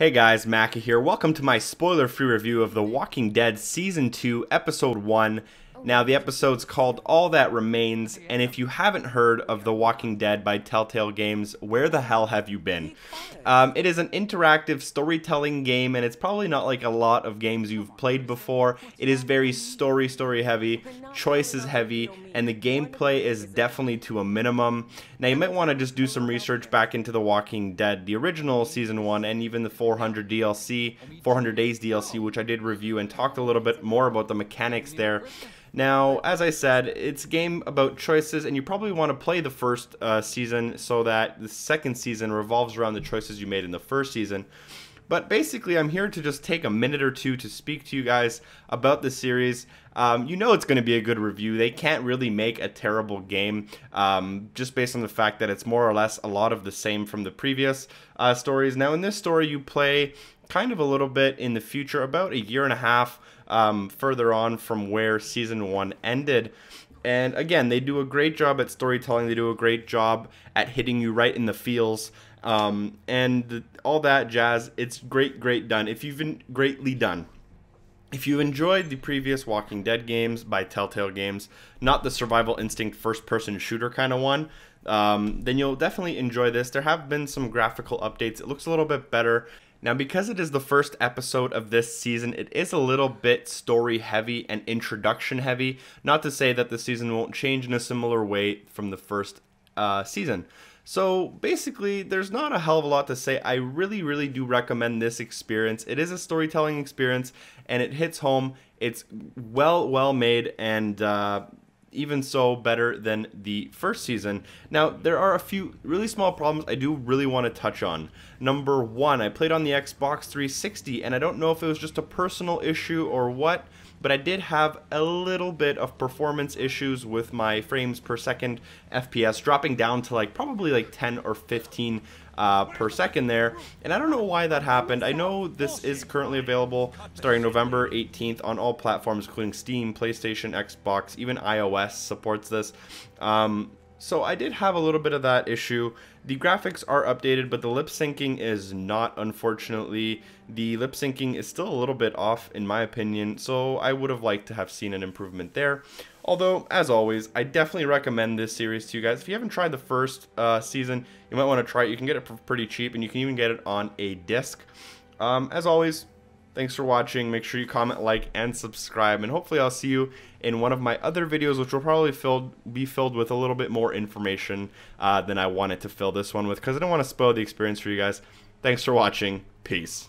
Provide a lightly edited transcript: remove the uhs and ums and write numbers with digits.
Hey guys, Macca here. Welcome to my spoiler-free review of The Walking Dead Season 2, Episode 1. Now, the episode's called All That Remains, and if you haven't heard of The Walking Dead by Telltale Games, where the hell have you been? It is an interactive storytelling game, and it's probably not like a lot of games you've played before. It is very story heavy, choices heavy, and the gameplay is definitely to a minimum. Now, you might want to just do some research back into The Walking Dead, the original Season 1, and even the 400 DLC, 400 Days DLC, which I did review and talked a little bit more about the mechanics there. Now, as I said, it's a game about choices, and you probably want to play the first season so that the second season revolves around the choices you made in the first season. But basically, I'm here to just take a minute or two to speak to you guys about the series. You know it's going to be a good review. They can't really make a terrible game, just based on the fact that it's more or less a lot of the same from the previous stories. Now, in this story, you play kind of a little bit in the future, about a year and a half further on from where Season 1 ended. And again, they do a great job at storytelling. They do a great job at hitting you right in the feels. And all that jazz. It's great done. If you've been greatly done. If you enjoyed the previous Walking Dead games by Telltale Games, not the survival instinct first-person shooter kind of one, then you'll definitely enjoy this. There have been some graphical updates. It looks a little bit better. Now, because it is the first episode of this season, it is a little bit story heavy and introduction heavy. Not to say that the season won't change in a similar way from the first season. So basically, there's not a hell of a lot to say. I really do recommend this experience. It is a storytelling experience, and it hits home. It's well made, and even so better than the first season. Now, there are a few really small problems I do really want to touch on. Number one, I played on the Xbox 360, and I don't know if it was just a personal issue or what, but I did have a little bit of performance issues with my frames per second FPS, dropping down to probably 10 or 15 per second there, and I don't know why that happened. I know this is currently available starting November 18th on all platforms, including Steam, PlayStation, Xbox, even iOS supports this. So I did have a little bit of that issue. The graphics are updated, but the lip syncing is not, unfortunately. The lip syncing is still a little bit off, in my opinion, so I would have liked to have seen an improvement there. Although, as always, I definitely recommend this series to you guys. If you haven't tried the first season, you might want to try it. You can get it for pretty cheap, and you can even get it on a disc. As always, thanks for watching. Make sure you comment, like, and subscribe, and hopefully I'll see you in one of my other videos, which will probably be filled with a little bit more information than I wanted to fill this one with, because I don't want to spoil the experience for you guys. Thanks for watching. Peace.